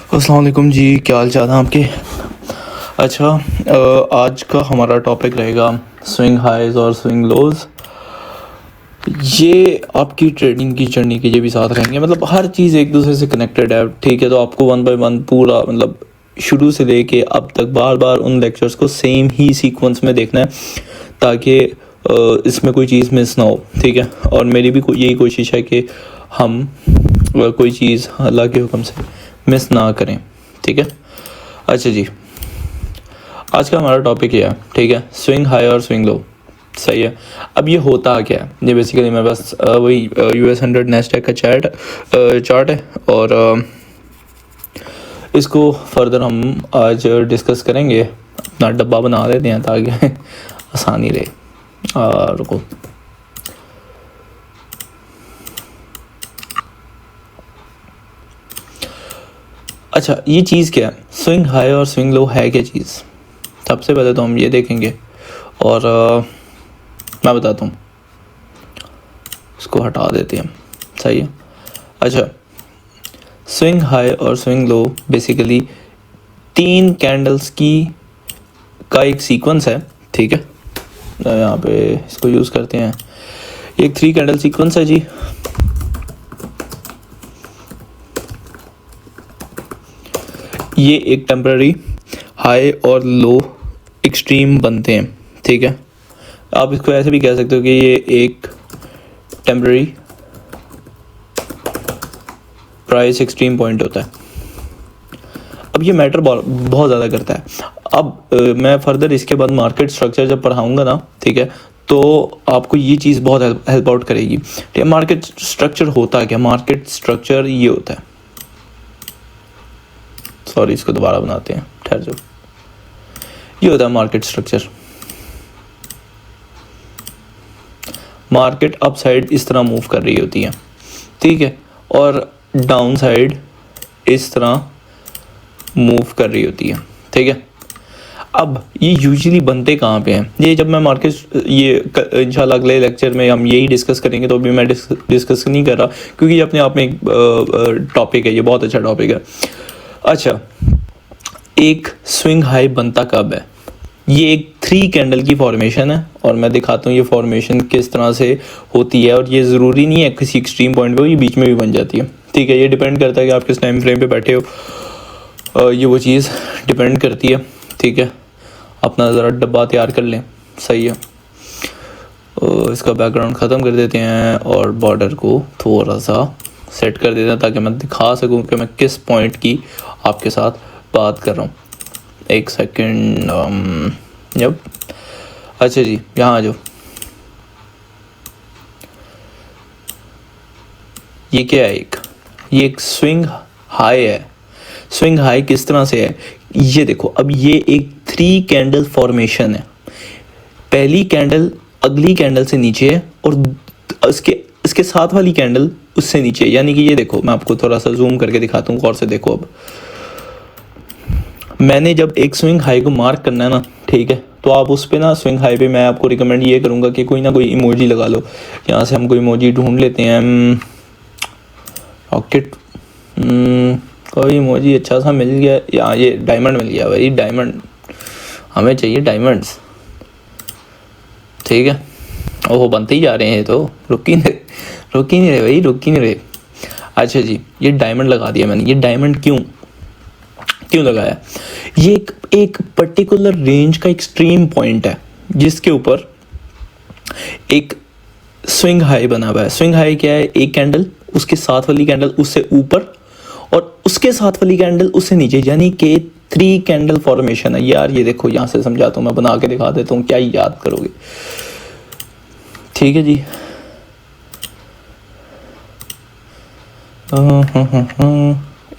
अस्सलाम वालेकुम जी, क्या हाल चाल है आपके। अच्छा, आज का हमारा टॉपिक रहेगा स्विंग हाइज और स्विंग लोज। ये आपकी ट्रेडिंग की जर्नी के ये भी साथ रहेंगे, मतलब हर चीज़ एक दूसरे से कनेक्टेड है। ठीक है, तो आपको वन बाय वन पूरा मतलब शुरू से लेके अब तक बार बार उन लेक्चर्स को सेम ही सीक्वेंस में देखना है ताकि इसमें कोई चीज़ मिस ना हो। ठीक है, और मेरी भी यही कोशिश है कि हम कोई चीज़ अल्लाह के हुक्म से मिस ना करें। ठीक है, अच्छा जी, आज का हमारा टॉपिक ये है। ठीक है, स्विंग हाई और स्विंग लो। सही है। अब ये होता क्या है, ये बेसिकली मैं बस वही US 100 नेस्डैक का चार्ट है और इसको फर्दर हम आज डिस्कस करेंगे। अपना डब्बा बना देते हैं ताकि आसानी रहे। रुको, अच्छा ये चीज़ क्या है, स्विंग हाई और स्विंग लो है क्या चीज़। सबसे पहले तो हम ये देखेंगे और मैं बताता हूँ। इसको हटा देते हैं, सही है। अच्छा, स्विंग हाई और स्विंग लो बेसिकली 3 कैंडल्स का एक सीक्वेंस है। ठीक है, यहाँ पे इसको यूज़ करते हैं। एक 3 कैंडल सीक्वेंस है जी। ये एक टेम्पररी हाई और लो एक्सट्रीम बनते हैं। ठीक है, आप इसको ऐसे भी कह सकते हो कि ये एक टेम्पररी प्राइस एक्सट्रीम पॉइंट होता है। अब ये मैटर बहुत ज़्यादा करता है। अब मैं फर्दर इसके बाद मार्केट स्ट्रक्चर जब पढ़ाऊँगा ना, ठीक है, तो आपको ये चीज़ बहुत हेल्प आउट करेगी। ठीक है, मार्केट स्ट्रक्चर होता है क्या। मार्केट स्ट्रक्चर ये होता है, सॉरी इसको दोबारा बनाते हैं, ठहर जाओ। ये होता है market structure. Market up side इस तरह मूव कर रही होती है, ठीक है, और डाउन साइड इस तरह मूव कर रही होती है। ठीक है, अब ये यूजुअली बनते कहाँ पे हैं, ये जब मैं मार्केट ये इंशाल्लाह अगले लेक्चर में हम यही डिस्कस करेंगे। तो अभी मैं डिस्कस नहीं कर रहा क्योंकि ये अपने आप में एक टॉपिक है, ये बहुत अच्छा टॉपिक है। अच्छा, एक स्विंग हाई बनता कब है। ये एक 3 कैंडल की फॉर्मेशन है और मैं दिखाता हूँ ये फॉर्मेशन किस तरह से होती है। और ये ज़रूरी नहीं है किसी एक्सट्रीम पॉइंट पे हो, ये बीच में भी बन जाती है। ठीक है, ये डिपेंड करता है कि आप किस टाइम फ्रेम पे बैठे हो, ये वो चीज़ डिपेंड करती है। ठीक है, अपना ज़रा डब्बा तैयार कर लें, सही है। इसका बैकग्राउंड ख़त्म कर देते हैं और बॉर्डर को थोड़ा सा सेट कर देते हैं ताकि मैं दिखा सकूं कि मैं किस पॉइंट की आपके साथ बात कर रहा हूँ। एक सेकंड, जब अच्छा जी, यहाँ आ जाओ। ये क्या है, ये एक स्विंग हाई है। स्विंग हाई किस तरह से है, ये देखो। अब ये एक 3 कैंडल फॉर्मेशन है। पहली कैंडल अगली कैंडल से नीचे है और इसके साथ वाली कैंडल उससे नीचे, यानी कि ये देखो, मैं आपको थोड़ा सा जूम करके दिखाता हूँ, गौर से देखो। अब मैंने जब एक स्विंग हाई को मार्क करना है ना, ठीक है, तो आप उस पर ना स्विंग हाई पे मैं आपको रिकमेंड ये करूँगा कि कोई ना कोई इमोजी लगा लो। यहाँ से हम कोई इमोजी ढूंढ लेते हैं। रॉकेट, कोई इमोजी अच्छा सा मिल गया। यहाँ ये डायमंड मिल गया भाई, डायमंड हमें चाहिए, डायमंड्स। ठीक है, ओहो बनते ही जा रहे हैं, तो रुक ही नहीं रहे भाई, रुक ही नहीं रहे। अच्छा जी, ये डायमंड लगा दिया मैंने। ये डायमंड क्यों लगाया, ये एक पर्टिकुलर रेंज का एक्सट्रीम पॉइंट है जिसके ऊपर एक स्विंग हाई बना हुआ है। स्विंग हाई क्या है, एक कैंडल, उसके साथ वाली कैंडल उससे ऊपर और उसके साथ वाली कैंडल उससे नीचे, यानी कि 3 कैंडल फॉर्मेशन है। यार ये देखो, यहाँ से समझाता हूँ, मैं बना के दिखा देता हूँ, क्या याद करोगे। ठीक है जी,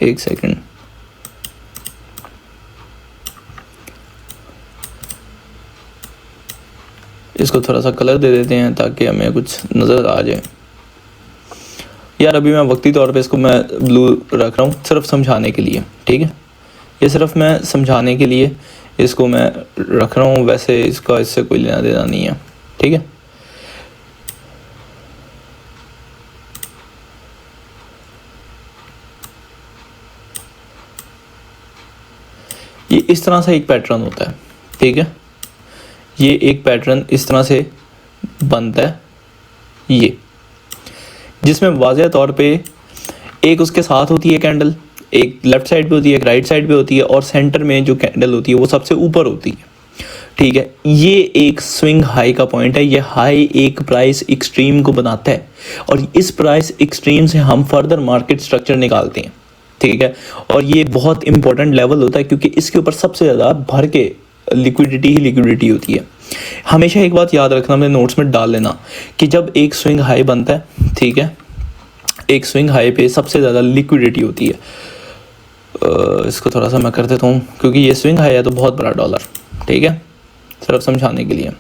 एक सेकंड, इसको थोड़ा सा कलर दे देते हैं ताकि हमें कुछ नज़र आ जाए। यार अभी मैं वक्ती तौर पे इसको मैं ब्लू रख रहा हूँ सिर्फ समझाने के लिए। ठीक है, ये सिर्फ मैं समझाने के लिए इसको मैं रख रहा हूँ, वैसे इसका इससे कोई लेना देना नहीं है। ठीक है, ये इस तरह से एक पैटर्न होता है, ठीक है। ये एक पैटर्न इस तरह से बनता है, ये जिसमें वाज़ह तौर पे एक उसके साथ होती है कैंडल, एक लेफ्ट साइड पे होती है, एक राइट साइड पे होती है, और सेंटर में जो कैंडल होती है वो सबसे ऊपर होती है, ठीक है। ये एक स्विंग हाई का पॉइंट है। ये हाई एक प्राइस एक्सट्रीम को बनाता है और इस प्राइस एक्सट्रीम से हम फर्दर मार्केट स्ट्रक्चर निकालते हैं, ठीक है। और ये बहुत इंपॉर्टेंट लेवल होता है क्योंकि इसके ऊपर सबसे ज़्यादा भर के लिक्विडिटी ही लिक्विडिटी होती है। हमेशा एक बात याद रखना, अपने नोट्स में डाल लेना कि जब एक स्विंग हाई बनता है, ठीक है, एक स्विंग हाई पे सबसे ज़्यादा लिक्विडिटी होती है। इसको थोड़ा सा मैं कर देता हूँ क्योंकि ये स्विंग हाई है तो बहुत बड़ा डॉलर, ठीक है, सिर्फ समझाने के लिए।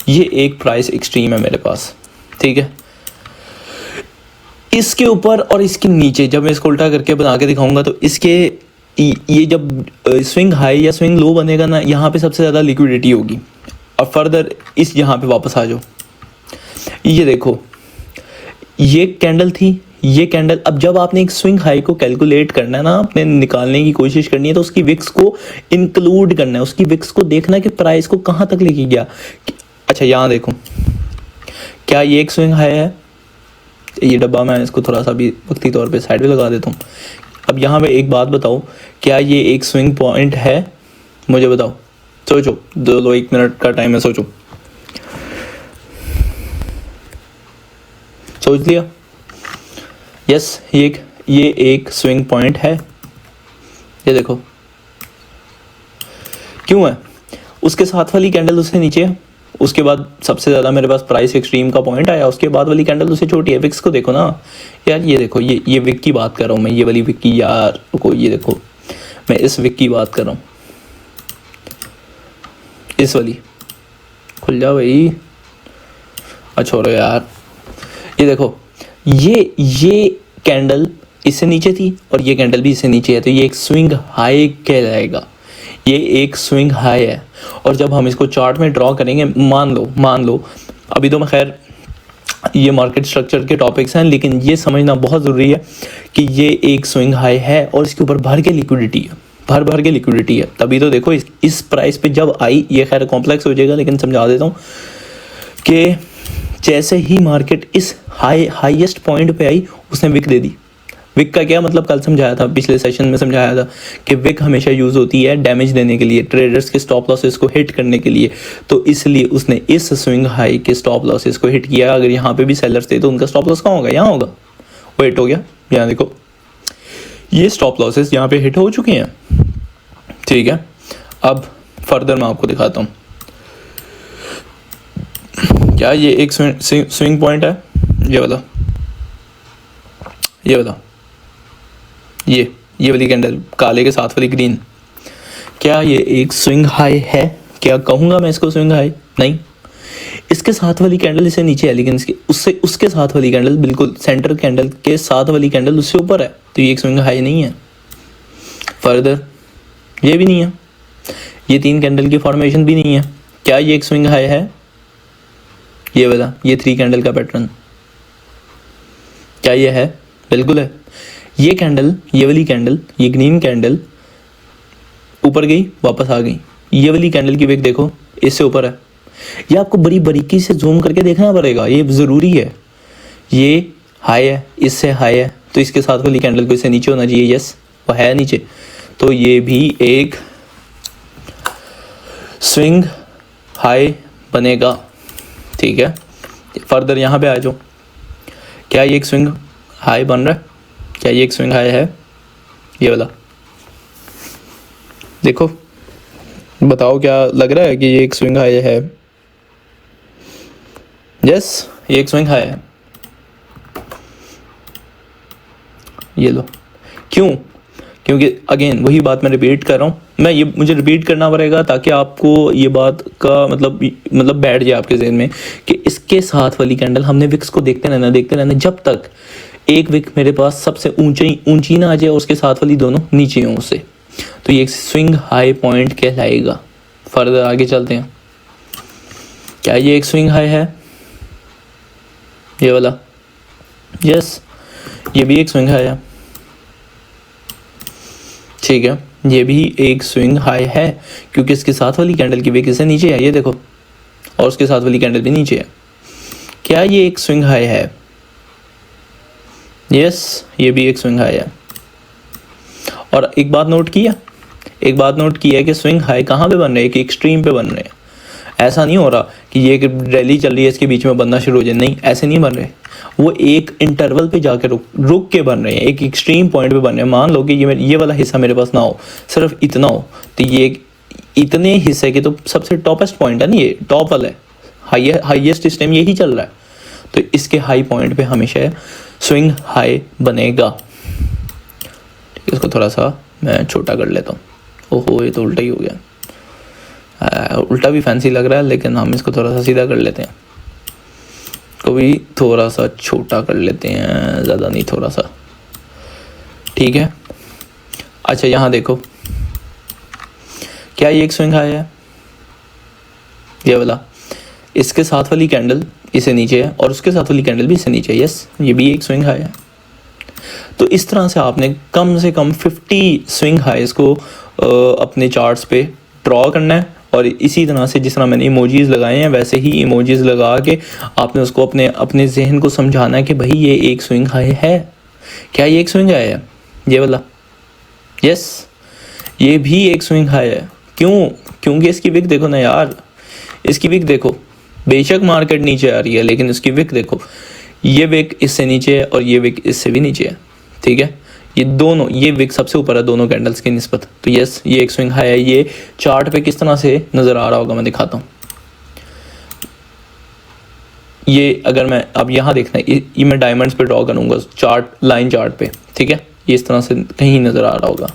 ये एक प्राइस एक्सट्रीम है मेरे पास, ठीक है। इसके ऊपर और इसके नीचे जब मैं इसको उल्टा करके बना के दिखाऊंगा तो इसके ये जब स्विंग हाई या स्विंग लो बनेगा ना, यहाँ पे सबसे ज़्यादा लिक्विडिटी होगी। और फर्दर इस यहाँ पे वापस आ जाओ, ये देखो ये कैंडल थी, ये कैंडल। अब जब आपने एक स्विंग हाई को कैलकुलेट करना है ना, आपने निकालने की कोशिश करनी है तो उसकी विक्स को इंक्लूड करना है, उसकी विक्स को देखना है कि प्राइस को कहाँ तक लेके गया। अच्छा यहाँ देखो, क्या ये एक स्विंग हाई है? ये डब्बा मैं इसको थोड़ा सा भी वक्ती तौर पे साइड पे लगा देता हूँ। अब यहाँ पे एक बात बताओ, क्या ये एक स्विंग पॉइंट है? मुझे बताओ, सोचो, दो 1 मिनट का टाइम है, सोचो, सोच लिया? यस, ये एक स्विंग पॉइंट है। ये देखो क्यों है? उसके साथ वाली कैंडल उससे नीचे है, उसके बाद सबसे ज़्यादा मेरे पास प्राइस एक्सट्रीम का पॉइंट आया, उसके बाद वाली कैंडल उससे छोटी है। विक्स को देखो ना यार, ये देखो, ये विक की बात कर रहा हूँ मैं, ये वाली विक की यार को, ये देखो मैं इस विक की बात कर रहा हूँ, इस वाली। खुल जाओ भाई, छोड़ो यार। ये देखो, ये कैंडल इससे नीचे थी और ये कैंडल भी इससे नीचे है, तो ये एक स्विंग हाई कहलाएगा। ये एक स्विंग हाई है। और जब हम इसको चार्ट में ड्रॉ करेंगे, मान लो अभी तो मैं खैर ये मार्केट स्ट्रक्चर के टॉपिक्स हैं, लेकिन ये समझना बहुत ज़रूरी है कि ये एक स्विंग हाई है और इसके ऊपर भर के लिक्विडिटी है, भर के लिक्विडिटी है। तभी तो देखो इस प्राइस पे जब आई, ये खैर कॉम्प्लेक्स हो जाएगा लेकिन समझा देता हूँ कि जैसे ही मार्केट इस हाईएस्ट पॉइंट पे आई, उसने विक दे दी। विक का क्या मतलब, कल समझाया था, पिछले सेशन में समझाया था कि विक हमेशा यूज़ होती है डैमेज देने के लिए, ट्रेडर्स के स्टॉप लॉसेस को हिट करने के लिए। तो इसलिए उसने इस स्विंग हाई के स्टॉप लॉसेस को हिट किया। अगर यहाँ पे भी सेलर्स थे तो उनका स्टॉप लॉस कहाँ होगा? यहाँ होगा, वो हिट हो गया। यहाँ देखो, ये स्टॉप लॉसेस यहाँ पे हिट हो चुके हैं, ठीक है। अब फर्दर मैं आपको दिखाता हूँ, क्या ये एक स्विंग पॉइंट है? ये वाला, ये वाली कैंडल काले के साथ वाली ग्रीन, क्या ये एक स्विंग हाई है? क्या कहूँगा मैं इसको स्विंग हाई? नहीं। इसके साथ वाली कैंडल इससे नीचे है, लेकिन उसके साथ वाली कैंडल, बिल्कुल सेंटर कैंडल के साथ वाली कैंडल उससे ऊपर है, तो ये एक स्विंग हाई नहीं है। फर्दर ये भी नहीं है, ये 3 कैंडल की फॉर्मेशन भी नहीं है। क्या ये एक स्विंग हाई है? ये वाला, ये 3 कैंडल का पैटर्न, क्या ये है? बिल्कुल है। ये कैंडल, ये वाली कैंडल, ये ग्रीन कैंडल ऊपर गई, वापस आ गई। ये वाली कैंडल की विक देखो, इससे ऊपर है। ये आपको बड़ी बारीकी से जूम करके देखना पड़ेगा, ये ज़रूरी है। ये हाई है, इससे हाई है, तो इसके साथ वाली कैंडल को इससे नीचे होना चाहिए। यस, वो है नीचे, तो ये भी एक स्विंग हाई बनेगा, ठीक है। फर्दर यहाँ पे आ जाओ, क्या ये एक स्विंग हाई बन रहा है? क्या ये एक स्विंग हाई है? ये वाला देखो, बताओ क्या लग रहा है कि ये एक स्विंग हाई है? यस, ये एक स्विंग हाई है। ये लो, क्यों? क्योंकि अगेन वही बात मैं रिपीट कर रहा हूँ, मुझे रिपीट करना पड़ेगा ताकि आपको ये बात का मतलब बैठ जाए आपके जहन में कि इसके साथ वाली कैंडल हमने विक्स को देखते रहना जब तक एक विक मेरे पास सबसे ऊंची ना आ जाए और उसके साथ वाली दोनों नीचे हों उससे, तो ये एक स्विंग हाई पॉइंट कहलाएगा। फर्दर आगे चलते हैं, क्या ये एक स्विंग हाई है? ये वाला, यस, ये भी एक स्विंग हाई है, ठीक है। ये भी एक स्विंग हाई है, क्योंकि इसके साथ वाली कैंडल की विक इससे नीचे है, ये देखो, और उसके साथ वाली कैंडल भी नीचे है। क्या ये एक स्विंग हाई है? यस, ये भी एक स्विंग हाई है। और एक बात नोट किया कि स्विंग हाई कहाँ पे बन रहे हैं? एक एक्सट्रीम पे बन रहे हैं। ऐसा नहीं हो रहा कि ये रैली चल रही है इसके बीच में बनना शुरू हो जाए, नहीं, ऐसे नहीं बन रहे। वो एक इंटरवल पे जाकर रुक के बन रहे हैं, एक एक्सट्रीम पॉइंट पे बन रहे हैं। मान लो कि ये वाला हिस्सा मेरे पास ना हो, सिर्फ इतना हो, तो ये इतने हिस्से के तो सबसे टॉपेस्ट पॉइंट है ना, ये टॉप वाला है, हाईएस्ट इस टाइम यही चल रहा है, तो इसके हाई पॉइंट पे हमेशा स्विंग हाई बनेगा। इसको थोड़ा सा मैं छोटा कर लेता हूँ। ओहो, ये तो उल्टा ही हो गया। उल्टा भी फैंसी लग रहा है, लेकिन हम इसको थोड़ा सा सीधा कर लेते हैं, को भी थोड़ा सा छोटा कर लेते हैं, ज़्यादा नहीं, थोड़ा सा, ठीक है। अच्छा, यहाँ देखो, क्या ये एक स्विंग हाई है? ये वाला, इसके साथ वाली कैंडल इससे नीचे है और उसके साथ वाली कैंडल भी इससे नीचे है। यस, ये भी एक स्विंग हाई है। तो इस तरह से आपने कम से कम 50 स्विंग हाइज को अपने चार्ट्स पे ड्रॉ करना है, और इसी तरह से जिस तरह मैंने इमोजीज लगाए हैं वैसे ही इमोजीज लगा के आपने उसको अपने जहन को समझाना है कि भाई ये एक स्विंग हाई है। क्या ये एक स्विंग हाई है? ये वाला, यस, ये भी एक स्विंग हाई है। क्यों? क्योंकि इसकी विक देखो ना यार, इसकी विक देखो, बेशक मार्केट नीचे आ रही है लेकिन इसकी विक देखो, ये विक इससे नीचे है और ये विक इससे भी नीचे है, ठीक है। ये दोनों, ये विक सबसे ऊपर है दोनों कैंडल्स की निस्बत, तो यस, ये एक स्विंग हाई है। ये चार्ट पे किस तरह से नज़र आ रहा होगा मैं दिखाता हूँ। ये अगर मैं अब यहाँ देखना है, ये मैं डायमंड्स पे ड्रॉ करूँगा चार्ट, लाइन चार्ट पे, ठीक है, ये इस तरह से कहीं नज़र आ रहा होगा।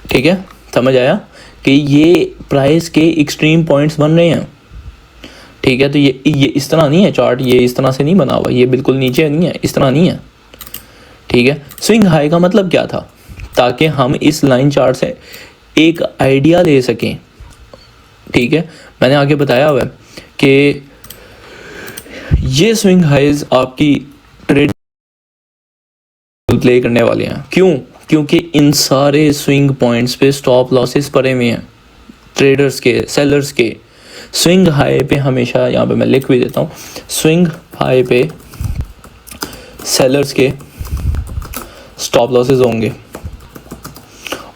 ठीक है, समझ आया कि ये प्राइस के एक्सट्रीम पॉइंट्स बन रहे हैं, ठीक है। तो ये इस तरह नहीं है चार्ट, ये इस तरह से नहीं बना हुआ, ये बिल्कुल नीचे नहीं है, इस तरह नहीं है, ठीक है। स्विंग हाई का मतलब क्या था? ताकि हम इस लाइन चार्ट से एक आइडिया ले सकें, ठीक है। मैंने आगे बताया हुआ है कि ये स्विंग हाइज आपकी ट्रेड प्ले करने वाले हैं। क्यों? क्योंकि इन सारे स्विंग पॉइंट्स पे स्टॉप लॉसेस पड़े हुए हैं ट्रेडर्स के, सेलर्स के। स्विंग हाई पे हमेशा, यहाँ पे मैं लिख भी देता हूँ, स्विंग हाई पे सेलर्स के स्टॉप लॉसेस होंगे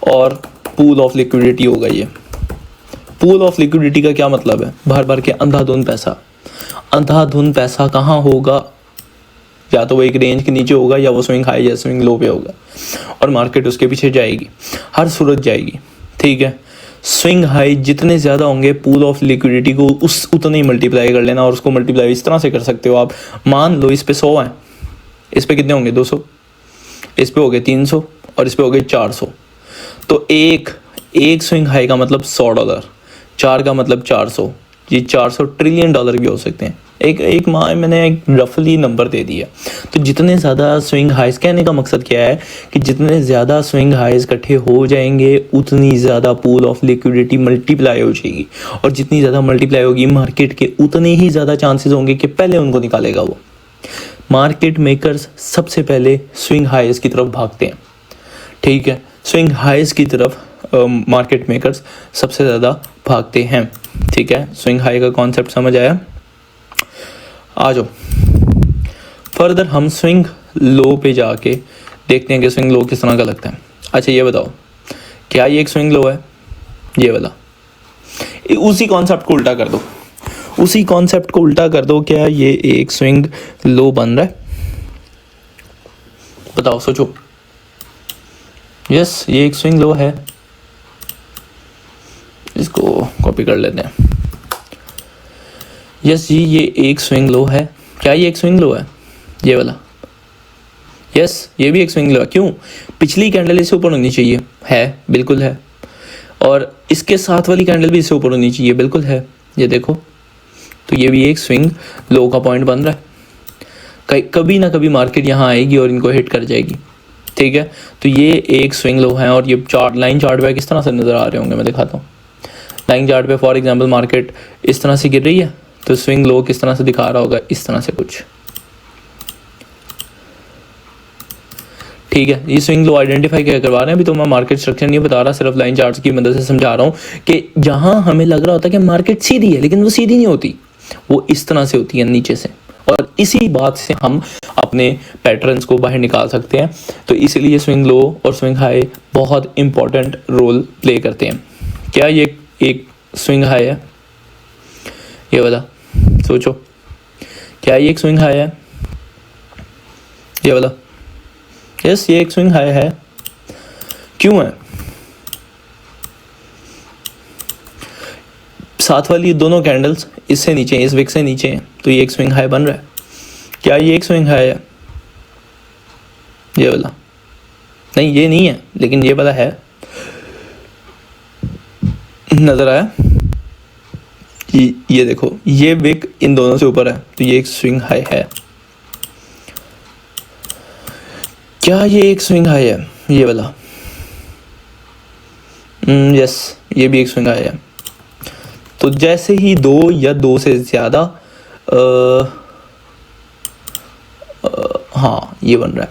और पूल ऑफ लिक्विडिटी होगा। ये पूल ऑफ लिक्विडिटी का क्या मतलब है? भर भर के अंधाधुंध पैसा। अंधाधुंध पैसा कहाँ होगा? या तो वो एक रेंज के नीचे होगा या वो स्विंग हाई या स्विंग लो पे होगा, और मार्केट उसके पीछे जाएगी, हर सूरत जाएगी, ठीक है। स्विंग हाई जितने ज़्यादा होंगे, पूल ऑफ लिक्विडिटी को उतने ही मल्टीप्लाई कर लेना, और उसको मल्टीप्लाई इस तरह से कर सकते हो आप। मान लो इस पे 100 हैं, इस पे कितने होंगे? 200, इस पे हो गए 300 और इस पे हो गए 400। तो एक स्विंग हाई का मतलब $100, 4 का मतलब 400, ये 400 ट्रिलियन डॉलर भी हो सकते हैं। एक मैंने एक रफली नंबर दे दिया। तो जितने ज़्यादा स्विंग हाइज, कहने का मकसद क्या है कि जितने ज़्यादा स्विंग हाइज इकट्ठे हो जाएंगे उतनी ज़्यादा पूल ऑफ लिक्विडिटी मल्टीप्लाई हो जाएगी, और जितनी ज़्यादा मल्टीप्लाई होगी मार्केट के, उतने ही ज़्यादा चांसेस होंगे कि पहले उनको निकालेगा वो। मार्केट मेकर्स सबसे पहले स्विंग हाइज की तरफ भागते हैं, ठीक है। स्विंग हाइज की तरफ मार्केट मेकर्स सबसे ज़्यादा भागते हैं, ठीक है। स्विंग हाई का कॉन्सेप्ट समझ आया? आ जाओ फर्दर, हम स्विंग लो पे जाके देखते हैं कि स्विंग लो किस तरह का लगता है। अच्छा, ये बताओ, क्या ये एक स्विंग लो है? ये वाला, उसी कॉन्सेप्ट को उल्टा कर दो, उसी कॉन्सेप्ट को उल्टा कर दो। क्या ये एक स्विंग लो बन रहा है? बताओ, सोचो। यस, ये एक स्विंग लो है। इसको कॉपी कर लेते हैं। यस जी, ये एक स्विंग लो है। क्या ये एक स्विंग लो है? ये वाला, यस, ये भी एक स्विंग लो है। क्यों? पिछली कैंडल इससे ऊपर होनी चाहिए, है, बिल्कुल है, और इसके साथ वाली कैंडल भी इससे ऊपर होनी चाहिए, बिल्कुल है। ये देखो, तो ये भी एक स्विंग लो का पॉइंट बन रहा है। कभी ना कभी मार्केट यहाँ आएगी और इनको हिट कर जाएगी, ठीक है। तो ये एक स्विंग लो है, और ये चार्ट, लाइन चार्ट पे किस तरह से नज़र आ रहे होंगे मैं दिखाता हूँ। लाइन चार्ट पे फॉर एग्जांपल मार्केट इस तरह से गिर रही है, तो स्विंग लो किस तरह से दिखा रहा होगा, इस तरह से कुछ, ठीक है। ये स्विंग लो आइडेंटिफाई क्या करवा रहे हैं, अभी तो मैं मार्केट स्ट्रक्चर नहीं बता रहा, सिर्फ लाइन चार्ट्स की मदद से समझा रहा हूँ कि जहां हमें लग रहा होता है कि मार्केट सीधी है, लेकिन वो सीधी नहीं होती, वो इस तरह से होती है नीचे से, और इसी बात से हम अपने पैटर्न्स को बाहर निकाल सकते हैं। तो इसीलिए स्विंग लो और स्विंग हाई बहुत इंपॉर्टेंट रोल प्ले करते हैं। क्या ये एक स्विंग हाई है, ये वाला सोचो, क्या ये एक स्विंग हाई है, ये वाला? यस, ये एक स्विंग हाई है। क्यों है? साथ वाली दोनों कैंडल्स इससे नीचे हैं, इस विक से नीचे हैं, तो ये एक स्विंग हाई बन रहा है। क्या ये एक स्विंग हाई है, ये वाला? नहीं, ये नहीं है, लेकिन ये वाला है। नजर आया? ये देखो, ये विक इन दोनों से ऊपर है, तो ये एक स्विंग हाई है। क्या ये एक स्विंग हाई है, ये वाला? यस, ये भी एक स्विंग हाई है। तो जैसे ही दो या दो से ज़्यादा हाँ ये बन रहा है।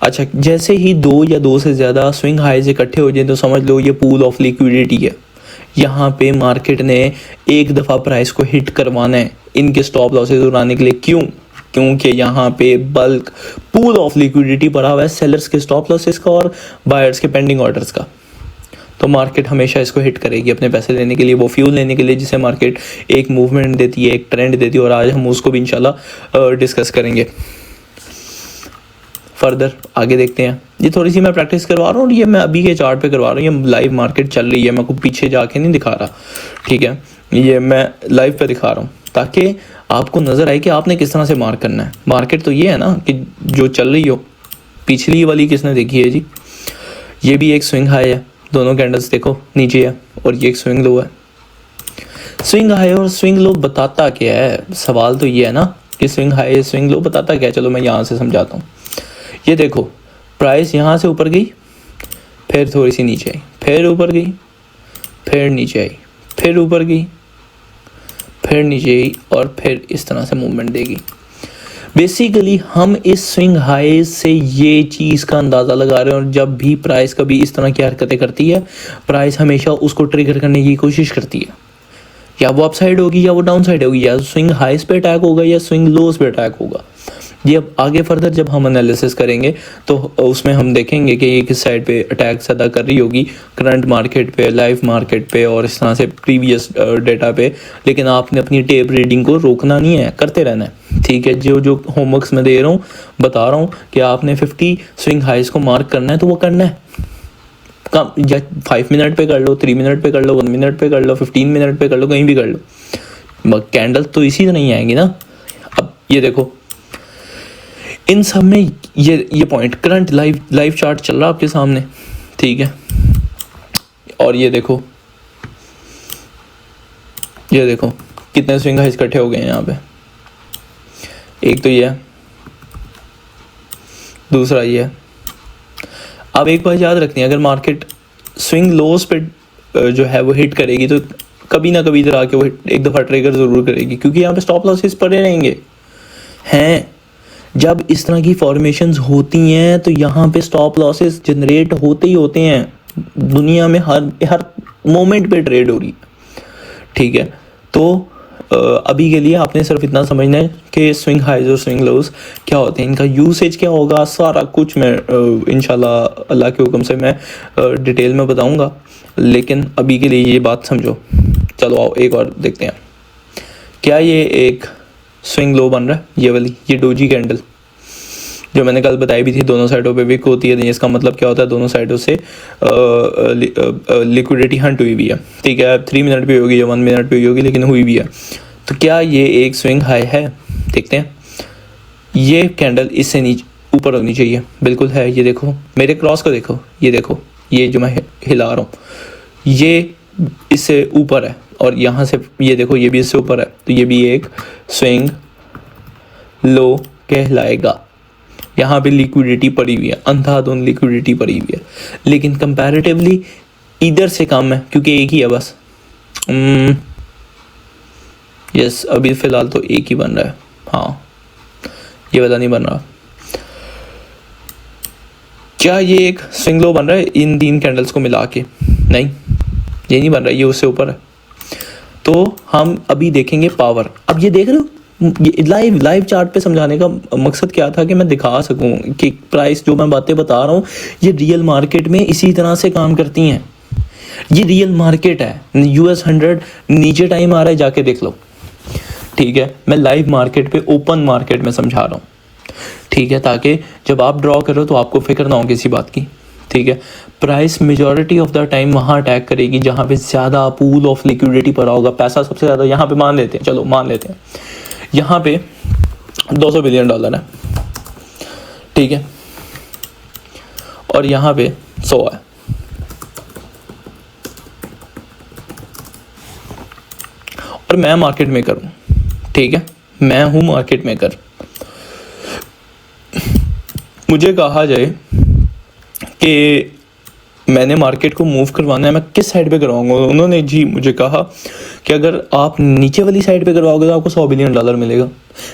अच्छा, जैसे ही दो या दो से ज़्यादा स्विंग हाइज इकट्ठे हो जाए तो समझ लो ये पूल ऑफ लिक्विडिटी है। यहाँ पे मार्केट ने एक दफ़ा प्राइस को हिट करवाना है इनके स्टॉप लॉसेज उड़ाने के लिए। क्यों? क्योंकि यहाँ पे बल्क पूल ऑफ लिक्विडिटी पड़ा हुआ है, सेलर्स के स्टॉप लॉसेस का और बायर्स के पेंडिंग ऑर्डर्स का। तो मार्केट हमेशा इसको हिट करेगी अपने पैसे लेने के लिए, वो फ्यूल लेने के लिए जिसे मार्केट एक मूवमेंट देती है, एक ट्रेंड देती है, और आज हम उसको भी इंशाल्लाह डिस्कस करेंगे फर्दर। आगे देखते हैं। ये थोड़ी सी मैं प्रैक्टिस करवा रहा हूँ, ये मैं अभी के चार्ट पे करवा रहा हूँ, ये लाइव मार्केट चल रही है, मैं को पीछे जाके नहीं दिखा रहा, ठीक है? ये मैं लाइव पे दिखा रहा हूँ ताकि आपको नज़र आए कि आपने किस तरह से मार्क करना है। मार्केट तो ये है ना कि जो चल रही हो। पिछली वाली किसने देखी है जी? ये भी एक स्विंग हाई है, दोनों कैंडल्स देखो नीचे है, और ये एक स्विंग लो है। स्विंग हाई और स्विंग लो बताता क्या है? सवाल तो ये है ना कि स्विंग हाई स्विंग लो बताता क्या है? चलो मैं यहाँ से समझाता हूँ। ये देखो, प्राइस यहाँ से ऊपर गई, फिर थोड़ी सी नीचे आई, फिर ऊपर गई, फिर नीचे आई, फिर ऊपर गई, फिर नीचे आई, और फिर इस तरह से मूवमेंट देगी। बेसिकली हम इस स्विंग हाई से ये चीज़ का अंदाज़ा लगा रहे हैं, और जब भी प्राइस कभी इस तरह की हरकतें करती है, प्राइस हमेशा उसको ट्रिगर करने की कोशिश करती है। या वो अपसाइड होगी या वो डाउन साइड होगी, या स्विंग हाइस पे अटैक होगा या स्विंग लोस पे अटैक होगा। ये अब आगे फर्दर जब हम एनालिसिस करेंगे तो उसमें हम देखेंगे कि ये किस साइड पे अटैक ज़्यादा कर रही होगी, करंट मार्केट पे, लाइव मार्केट पे, और इस तरह से प्रीवियस डेटा पे। लेकिन आपने अपनी टेप रीडिंग को रोकना नहीं है, करते रहना है, ठीक है? जो होमवर्क्स मैं दे रहा हूँ, बता रहा हूँ कि आपने 50 स्विंग हाइस को मार्क करना है, तो वो करना है। कम या 5 मिनट पे कर लो, 3 मिनट पे कर लो, 1 मिनट पे कर लो, 15 मिनट पे कर लो, कहीं भी कर लो। कैंडल तो इसी तरह ही आएंगी ना। अब ये देखो, इन सब में ये पॉइंट, करंट लाइव चार्ट चल रहा है आपके सामने, ठीक है? और ये देखो कितने स्विंग हाइस इकट्ठे हो गए हैं यहाँ पे। एक तो ये है, दूसरा ये है। अब एक बात याद रखनी है, अगर मार्केट स्विंग लोस पे जो है वो हिट करेगी तो कभी ना कभी इधर आके वो एक दफ़ा ट्रिगर ज़रूर करेगी, क्योंकि यहाँ पे स्टॉप लॉसेस पड़े रहेंगे हैं। जब इस तरह की फॉर्मेशंस होती हैं तो यहाँ पे स्टॉप लॉसेस जनरेट होते ही होते हैं। दुनिया में हर मोमेंट पे ट्रेड हो रही है, ठीक है? तो अभी के लिए आपने सिर्फ इतना समझना है कि स्विंग हाइज और स्विंग लोज क्या होते हैं, इनका यूसेज क्या होगा, सारा कुछ मैं इंशाल्लाह अल्लाह के हुक्म से मैं डिटेल में बताऊंगा। लेकिन अभी के लिए ये बात समझो। चलो आओ एक और देखते हैं। क्या ये एक स्विंग लो बन रहा है? ये वाली, ये डोजी कैंडल जो मैंने कल बताई भी थी, दोनों साइडों पे विक होती है। इसका मतलब क्या होता है? दोनों साइडों से लिक्विडिटी हंट हुई भी है, ठीक है? 3 मिनट पे होगी या 1 मिनट पे होगी, लेकिन हुई भी है। तो क्या ये एक स्विंग हाई है? देखते हैं। ये कैंडल इससे नीचे ऊपर होनी चाहिए, बिल्कुल है। ये देखो मेरे क्रॉस को, देखो ये देखो, ये जो मैं हिला रहा हूँ ये इससे ऊपर है, और यहाँ से ये देखो ये भी इससे ऊपर है, तो ये भी एक स्विंग लो कहलाएगा। यहाँ पे लिक्विडिटी पड़ी हुई है, अंधाधुंध लिक्विडिटी पड़ी हुई है, लेकिन कंपैरेटिवली इधर से कम है, क्योंकि एक ही है बस। यस, अभी फ़िलहाल तो एक ही बन रहा है। हाँ, ये वाला नहीं बन रहा। क्या ये एक स्विंग लो बन रहा है इन 3 कैंडल्स को मिला के? नहीं, ये नहीं बन रहा, ये उससे ऊपर है। तो हम अभी देखेंगे पावर। अब ये देख रहे हो, ये लाइव चार्ट पे समझाने का मकसद क्या था कि मैं दिखा सकूं कि प्राइस जो मैं बातें बता रहा हूँ ये रियल मार्केट में इसी तरह से काम करती हैं। ये रियल मार्केट है। US 100 नीचे टाइम आ रहा है, जाके देख लो। ठीक है, मैं लाइव मार्केट पे, ओपन मार्केट में समझा रहा हूँ। ठीक है, ताकि जब आप ड्रॉ करो तो आपको फिक्र ना हो किसी बात की। ठीक है, price majority of the time वहाँ अटैक करेगी जहाँ पे ज़्यादा पूल ऑफ लिक्विडिटी पड़ा होगा, पैसा सबसे ज़्यादा यहाँ पे मान लेते हैं, चलो मान लेते हैं यहाँ पे $200 बिलियन है। ठीक है, और यहाँ पे 100 है। और मैं मार्केट मेकर हूँ। ठीक है, मैं हूँ मार्केट मेकर। मुझे कहा जाए कि मैंने मार्केट को मूव करवाना है, मैं किस साइड पे करवाऊंगा? उन्होंने जी मुझे कहा कि अगर आप नीचे वाली साइड पे करवाओगे तो आपको $100 बिलियन मिलेगा,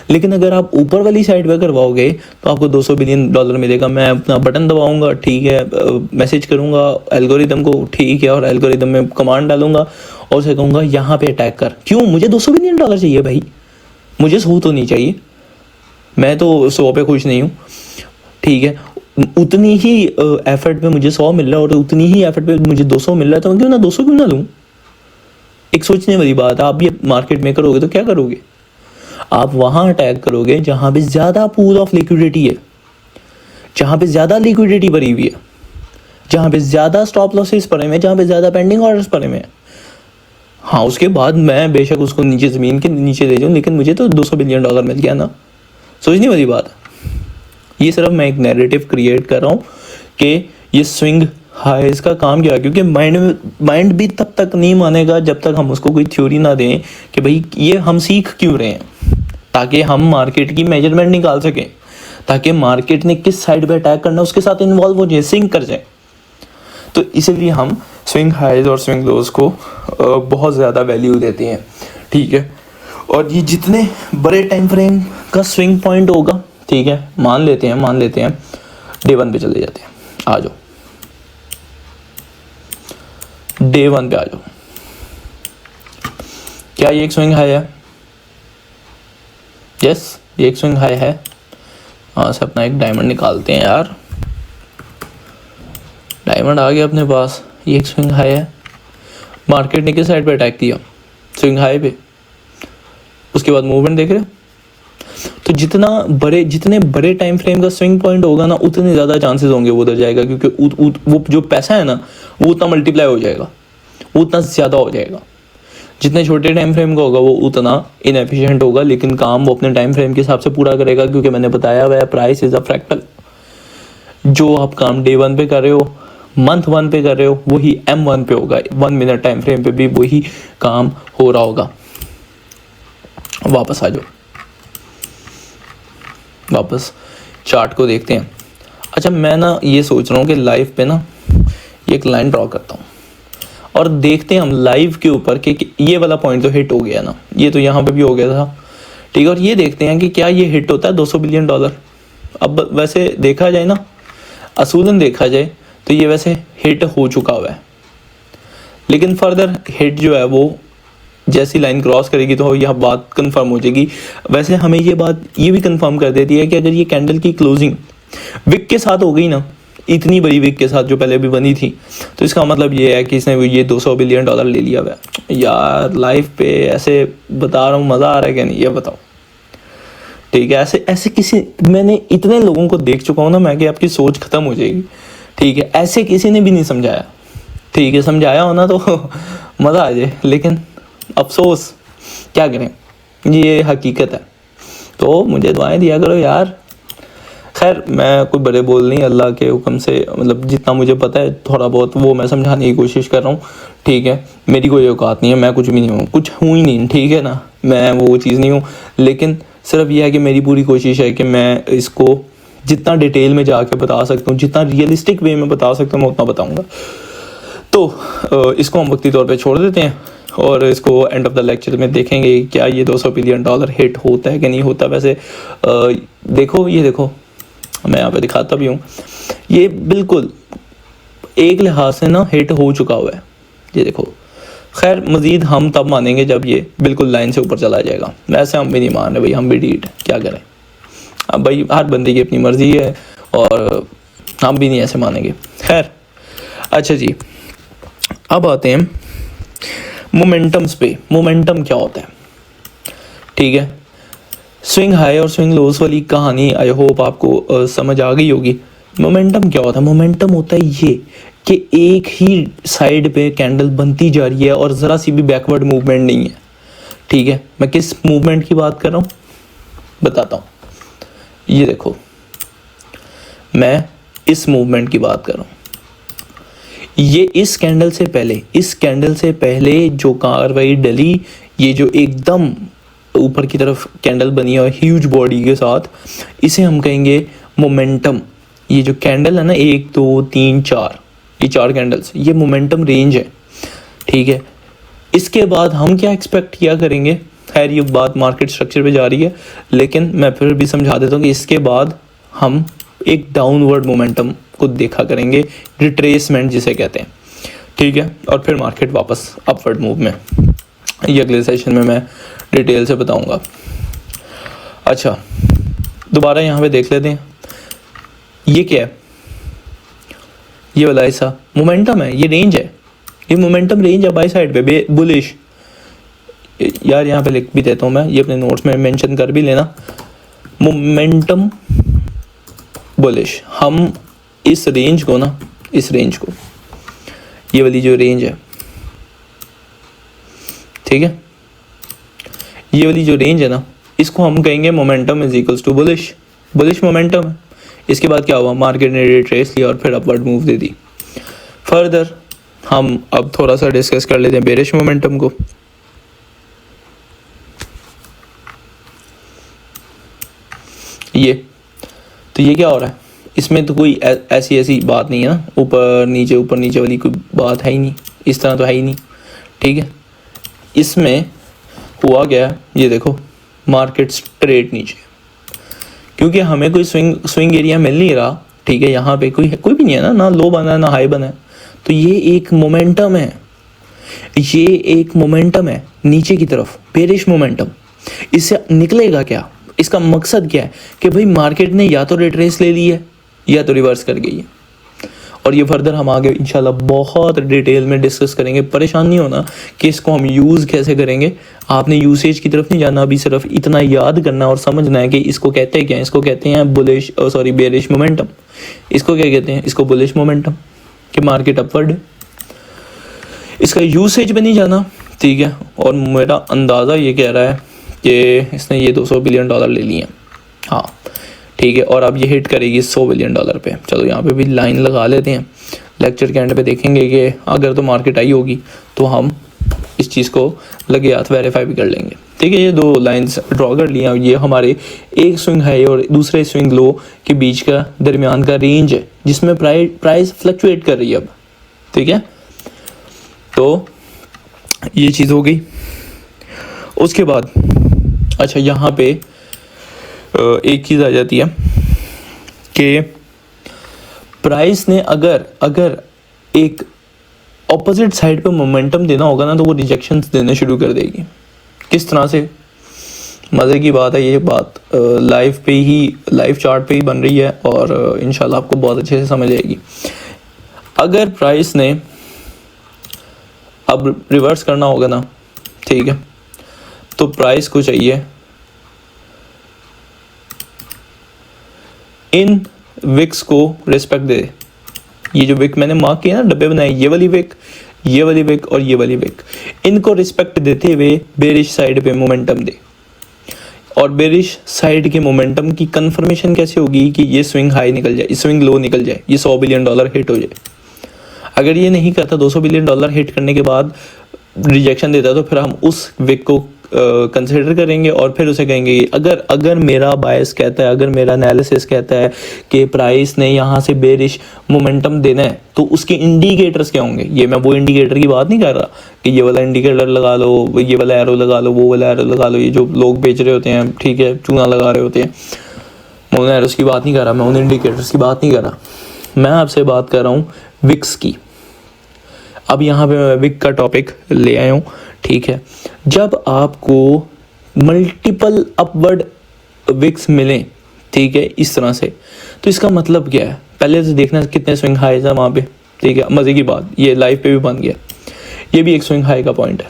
लेकिन अगर आप ऊपर वाली साइड पे करवाओगे तो आपको $200 बिलियन मिलेगा। मैं अपना बटन दबाऊंगा, ठीक है, मैसेज करूंगा एल्गोरिदम को, ठीक है, और एल्गोरिदम में कमांड डालूंगा और उसे कहूँगा यहाँ पे अटैक कर। क्यों? मुझे $200 बिलियन चाहिए भाई, मुझे 100 तो नहीं चाहिए। मैं तो 100 पे खुश नहीं हूँ। ठीक है, उतनी ही एफर्ट पे मुझे 100 मिल रहा है और उतनी ही एफर्ट पे मुझे 200 मिल रहा है, तो क्यों ना 200 क्यों ना लूँ? एक सोचने वाली बात है। आप ये मार्केट में करोगे तो क्या करोगे? आप वहाँ अटैक करोगे जहाँ पे ज़्यादा पूल ऑफ लिक्विडिटी है, जहाँ पे ज़्यादा लिक्विडिटी भरी हुई है, जहाँ पे ज़्यादा स्टॉप लॉसेस पड़े हुए हैं, जहाँ पे ज़्यादा पेंडिंग ऑर्डर्स पड़े हुए हैं। हाँ, उसके बाद मैं बेशक उसको नीचे ज़मीन के नीचे ले जाऊँ, लेकिन मुझे तो $200 बिलियन मिल गया ना। सोचने वाली बात है। ये सिर्फ मैं एक नैरेटिव क्रिएट कर रहा हूँ कि ये स्विंग हाइज का काम क्या है, क्योंकि माइंड भी तब तक नहीं मानेगा जब तक हम उसको कोई थ्योरी ना दें कि भाई ये हम सीख क्यों रहे हैं, ताकि हम मार्केट की मेजरमेंट निकाल सकें, ताकि मार्केट ने किस साइड पे अटैक करना उसके साथ इन्वॉल्व हो जाए, सिंक कर जाए। तो इसलिए हम स्विंग हाइज और स्विंग लोज को बहुत ज़्यादा वैल्यू देते हैं। ठीक है, और ये जितने बड़े टाइम फ्रेम का स्विंग पॉइंट होगा, ठीक है, मान लेते हैं डे 1 पे चले जाते हैं। आ जाओ, डे 1 पे आ जाओ। क्या ये एक स्विंग हाई है? यस, ये एक स्विंग हाई है। हाँ से अपना एक डायमंड निकालते हैं यार। डायमंड आ गया अपने पास। ये एक स्विंग हाई है। मार्केट ने किस साइड पे अटैक किया? स्विंग हाई पे। उसके बाद मूवमेंट देख रहे हो? तो जितने बड़े टाइम फ्रेम का स्विंग पॉइंट होगा ना, उतने ज़्यादा चांसेस होंगे वो उधर जाएगा, क्योंकि वो जो पैसा है ना वो उतना मल्टीप्लाई हो जाएगा, वो उतना ज़्यादा हो जाएगा। जितने छोटे टाइम फ्रेम का होगा वो उतना इनएफिशिएंट होगा, लेकिन काम वो अपने टाइम फ्रेम के हिसाब से पूरा करेगा, क्योंकि मैंने बताया हुआ है प्राइस इज़ अ फ्रैक्टल। जो आप काम डे 1 पे कर रहे हो, मंथ 1 पे कर रहे हो, वही M1 पे होगा। 1 मिनट टाइम फ्रेम पे भी वही काम हो रहा होगा। वापस आ जाओ, वापस चार्ट को देखते हैं। अच्छा, मैं ना ये सोच रहा हूँ कि लाइव पे ना ये एक लाइन ड्रॉ करता हूँ और देखते हैं हम लाइव के ऊपर कि ये वाला पॉइंट तो हिट हो गया ना, ये तो यहाँ पे भी हो गया था, ठीक है। और ये देखते हैं कि क्या ये हिट होता है $200 बिलियन। अब वैसे देखा जाए ना, असूलन देखा जाए तो ये वैसे हिट हो चुका हुआ है, लेकिन फर्दर हिट जो है वो जैसी लाइन क्रॉस करेगी तो यह बात कंफर्म हो जाएगी। वैसे हमें ये बात ये भी कंफर्म कर देती है कि अगर ये कैंडल की क्लोजिंग विक के साथ हो गई ना, इतनी बड़ी विक के साथ जो पहले भी बनी थी, तो इसका मतलब ये है कि इसने ये $200 बिलियन ले लिया हुआ है। यार लाइफ पे ऐसे बता रहा हूँ, मज़ा आ रहा है क्या नहीं, ये बताओ, ठीक है। ऐसे किसी, मैंने इतने लोगों को देख चुका हूँ ना मैं, कि आपकी सोच ख़त्म हो जाएगी, ठीक है। ऐसे किसी ने भी नहीं समझाया, ठीक है। समझाया होना तो मज़ा आ जाए, लेकिन अफसोस क्या करें, ये हकीकत है। तो मुझे दुआएं दिया करो यार। खैर मैं कोई बड़े बोल नहीं, अल्लाह के हुक्म से मतलब जितना मुझे पता है थोड़ा बहुत वो मैं समझाने की कोशिश कर रहा हूँ, ठीक है। मेरी कोई औकात नहीं है, मैं कुछ भी नहीं हूँ, कुछ हूँ ही नहीं, ठीक है ना, मैं वो चीज़ नहीं हूँ। लेकिन सिर्फ यह है कि मेरी पूरी कोशिश है कि मैं इसको जितना डिटेल में जाके बता सकता हूँ, जितना रियलिस्टिक वे में बता सकता हूँ, मैं उतना बताऊँगा। तो इसको हम वक्ती तौर पे छोड़ देते हैं और इसको एंड ऑफ द लेक्चर में देखेंगे क्या ये 200 बिलियन डॉलर हिट होता है कि नहीं होता। वैसे देखो, ये देखो, मैं यहाँ पे दिखाता भी हूँ, ये बिल्कुल एक लिहाज से ना हिट हो चुका हुआ है, ये देखो। खैर मज़ीद हम तब मानेंगे जब ये बिल्कुल लाइन से ऊपर चला जाएगा। वैसे हम भी नहीं मान रहे भाई, हम भी डीट क्या करें। अब भाई हर बंदे की अपनी मर्ज़ी है और हम भी नहीं ऐसे मानेंगे। खैर अच्छा जी, अब आते हैं मोमेंटम्स पे। मोमेंटम क्या होता है, ठीक है। स्विंग हाई और स्विंग लोस वाली कहानी आई होप आपको समझ आ गई होगी। मोमेंटम क्या होता है? मोमेंटम होता है ये कि एक ही साइड पे कैंडल बनती जा रही है और ज़रा सी भी बैकवर्ड मूवमेंट नहीं है, ठीक है। मैं किस मूवमेंट की बात कर रहा हूँ बताता हूँ। ये देखो, मैं इस मूवमेंट की बात कर रहा हूँ। ये इस कैंडल से पहले जो कार्रवाई डली, ये जो एकदम ऊपर की तरफ कैंडल बनी है ह्यूज बॉडी के साथ, इसे हम कहेंगे मोमेंटम। ये जो कैंडल है ना, 1 2 3 4, ये 4 कैंडल्स, ये मोमेंटम रेंज है, ठीक है। इसके बाद हम क्या एक्सपेक्ट किया करेंगे? खैर ये बात मार्केट स्ट्रक्चर पे जा रही है, लेकिन मैं फिर भी समझा देता हूँ कि इसके बाद हम एक डाउनवर्ड मोमेंटम को देखा करेंगे, रिट्रेसमेंट जिसे कहते हैं, ठीक है। और फिर मार्केट वापस अपवर्ड मूव में। ये अगले सेशन में मैं डिटेल से बताऊंगा। अच्छा, दोबारा यहाँ पे देख लेते हैं, ये क्या है? ये वाला ऐसा मोमेंटम है, ये रेंज है, ये मोमेंटम रेंज है बाई साइड पे बुलिश। यार यहाँ पे लिख भी देता हूँ मैं, ये अपने नोट्स में मेंशन कर भी लेना, मोमेंटम बुलिश। हम इस रेंज को ना, इस रेंज को, ये वाली जो रेंज है, ठीक है, ये वाली जो रेंज है ना, इसको हम कहेंगे momentum is equals to bullish. Bullish momentum है। इसके बाद क्या हुआ? मार्केट ने रिट्रेस लिया और फिर अपवर्ड मूव दे दी। फर्दर हम अब थोड़ा सा डिस्कस कर लेते हैं बेरिश मोमेंटम को। ये तो ये क्या हो रहा है? इसमें तो कोई ऐसी बात नहीं है ना, ऊपर नीचे वाली कोई बात है ही नहीं, इस तरह तो है ही नहीं, ठीक है। इसमें हुआ क्या, ये देखो, मार्केट स्ट्रेट नीचे, क्योंकि हमें कोई स्विंग एरिया मिल नहीं रहा, ठीक है। यहाँ पे कोई भी नहीं है ना लो बना है ना हाई बना है, तो ये एक मोमेंटम है, ये एक मोमेंटम है नीचे की तरफ, बेरिश मोमेंटम। इससे निकलेगा क्या? इसका मकसद क्या है कि भाई मार्केट ने या तो रिट्रेस ले ली है या तो रिवर्स कर गई है। और ये फर्दर हम आगे इंशाल्लाह बहुत डिटेल में डिस्कस करेंगे। परेशान नहीं होना कि इसको हम यूज़ कैसे करेंगे, आपने यूसेज की तरफ नहीं जाना, अभी सिर्फ इतना याद करना और समझना है कि इसको कहते हैं क्या। इसको कहते हैं बेरिश मोमेंटम। इसको क्या कहते हैं? इसको बुलिश मोमेंटम, कि मार्केट अपवर्ड है। इसका यूसेज में नहीं जाना, ठीक है। और मेरा अंदाज़ा ये कह रहा है कि इसने ये 200 बिलियन डॉलर ले लिए हैं, हाँ ठीक है। और अब ये हिट करेगी 100 बिलियन डॉलर पे। चलो यहाँ पे भी लाइन लगा लेते हैं, लेक्चर के एंड पे देखेंगे कि अगर तो मार्केट आई होगी तो हम इस चीज़ को लगे हाथ वेरीफाई भी कर लेंगे, ठीक है। ये 2 लाइंस ड्रॉ कर लिया, ये हमारे एक स्विंग हाई और दूसरे स्विंग लो के बीच का दरमियान का रेंज है, जिसमें प्राइस फ्लक्चुएट कर रही है अब, ठीक है। तो ये चीज़ हो गई। उसके बाद अच्छा, यहाँ पे एक चीज़ आ जाती है कि प्राइस ने अगर एक ऑपोजिट साइड पे मोमेंटम देना होगा ना, तो वो रिजेक्शंस देने शुरू कर देगी। किस तरह से? मज़े की बात है, ये बात लाइव चार्ट पे ही बन रही है और इंशाल्लाह आपको बहुत अच्छे से समझ आएगी। अगर प्राइस ने अब रिवर्स करना होगा ना, ठीक है, तो प्राइस को चाहिए इन विक्स को रिस्पेक्ट दे। ये जो विक मैंने मार्क किया ना, डब्बे बनाए, ये वाली विक और ये वाली विक, इनको रिस्पेक्ट देते हुए बेरिश साइड पे मोमेंटम दे। और बेरिश साइड के मोमेंटम की कंफर्मेशन कैसे होगी? कि ये स्विंग हाई निकल जाए, स्विंग लो निकल जाए, ये 100 बिलियन डॉलर हिट हो जाए। अगर ये नहीं करता, 200 बिलियन डॉलर हिट करने के बाद रिजेक्शन देता, तो फिर हम उस विक को कंसिडर करेंगे और फिर उसे कहेंगे अगर मेरा बायस कहता है, अगर मेरा एनालिसिस कहता है कि प्राइस ने यहाँ से बेरिश मोमेंटम देना है, तो उसके इंडिकेटर्स क्या होंगे। ये मैं वो इंडिकेटर की बात नहीं कर रहा कि ये वाला इंडिकेटर लगा लो, ये वाला एरो लगा लो, वो वाला एरो लगा लो, ये जो लोग बेच रहे होते हैं, ठीक है, चूना लगा रहे होते हैं, मैं उन एरोस की बात नहीं कर रहा, मैं उन इंडिकेटर्स की बात नहीं कर रहा, मैं आपसे बात कर रहा हूँ विक्स की। अब यहाँ पे मैं विक का टॉपिक ले आया हूँ, ठीक है। जब आपको मल्टीपल अपवर्ड विक्स मिलें, ठीक है, इस तरह से, तो इसका मतलब क्या है, पहले से देखना कितने स्विंग हाईज है वहाँ पे, ठीक है। मज़े की बात, ये लाइव पे भी बन गया, ये भी एक स्विंग हाई का पॉइंट है।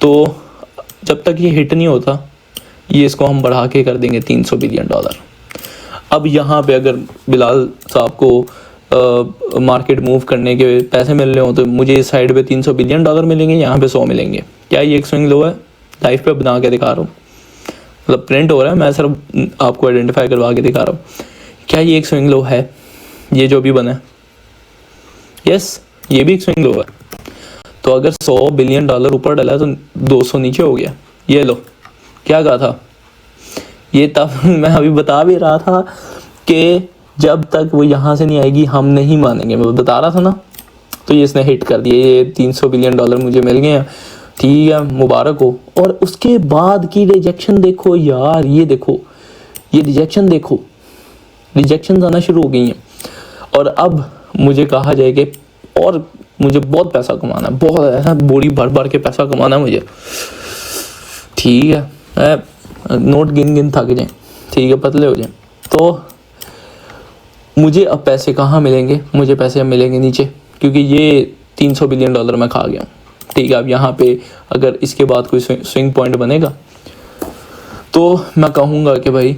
तो जब तक ये हिट नहीं होता, ये इसको हम बढ़ा के कर देंगे $300 बिलियन। अब यहाँ पे अगर बिलाल साहब को मार्केट मूव करने के पैसे मिल रहे हो, तो मुझे इस साइड पे $300 बिलियन मिलेंगे, यहाँ पे 100 मिलेंगे। क्या ये एक स्विंग लो है? लाइव पे बना के दिखा रहा हूँ, मतलब प्रिंट हो रहा है, मैं सिर्फ आपको आइडेंटिफाई करवा के दिखा रहा हूँ। क्या ये एक स्विंग लो है, ये जो भी बना है? यस, ये भी एक स्विंग लो है। तो अगर $100 बिलियन ऊपर डला तो 200 नीचे हो गया। ये लो, क्या कहा था ये, तब मैं अभी बता भी रहा था कि जब तक वो यहाँ से नहीं आएगी हम नहीं मानेंगे, मैं बता रहा था ना। तो ये इसने हिट कर दिया, ये $300 बिलियन मुझे मिल गए हैं, ठीक है, मुबारक हो। और उसके बाद की रिजेक्शन देखो यार, ये देखो, ये रिजेक्शन देखो, रिजेक्शन आना शुरू हो गई हैं। और अब मुझे कहा जाए कि और मुझे बहुत पैसा कमाना है, बहुत ऐसा बोरी भर भर के पैसा कमाना है मुझे, ठीक है, मैं नोट गिन गिन थक जाए, ठीक है, पतले हो जाए। तो मुझे अब पैसे कहाँ मिलेंगे? मुझे पैसे अब मिलेंगे नीचे, क्योंकि ये $300 बिलियन मैं खा गया हूँ, ठीक है। अब यहाँ पे अगर इसके बाद कोई स्विंग पॉइंट बनेगा तो मैं कहूँगा कि भाई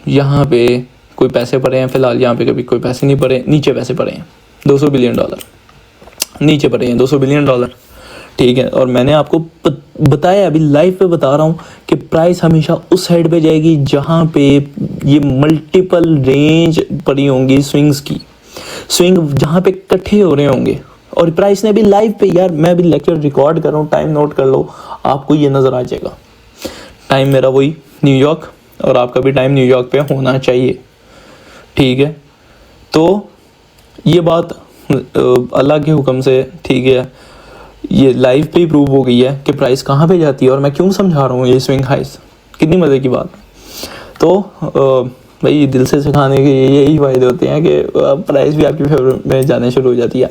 यहाँ पे कोई पैसे पड़े हैं, फ़िलहाल यहाँ पे कभी कोई पैसे नहीं पड़े, नीचे पैसे पड़े हैं $200 बिलियन, नीचे पड़े हैं $200 बिलियन, ठीक है। और मैंने आपको बताया, अभी लाइव पे बता रहा हूँ कि प्राइस हमेशा उस साइड पे जाएगी जहाँ पे ये मल्टीपल रेंज पड़ी होंगी स्विंग्स की, स्विंग जहाँ पे इकट्ठे हो रहे होंगे। और प्राइस ने भी लाइव पे, यार मैं भी लेक्चर रिकॉर्ड कर रहा हूँ, टाइम नोट कर लो, आपको ये नज़र आ जाएगा। टाइम मेरा वही न्यूयॉर्क, और आपका भी टाइम न्यूयॉर्क पे होना चाहिए, ठीक है। तो ये बात अल्लाह के हुक्म से, ठीक है, ये लाइव पे ही प्रूव हो गई है कि प्राइस कहाँ पे जाती है और मैं क्यों समझा रहा हूँ ये स्विंग हाइस, कितनी मज़े की बात। तो भाई दिल से सिखाने के यही फ़ायदे होते हैं कि प्राइस भी आपकी फेवर में जाने शुरू हो जाती है।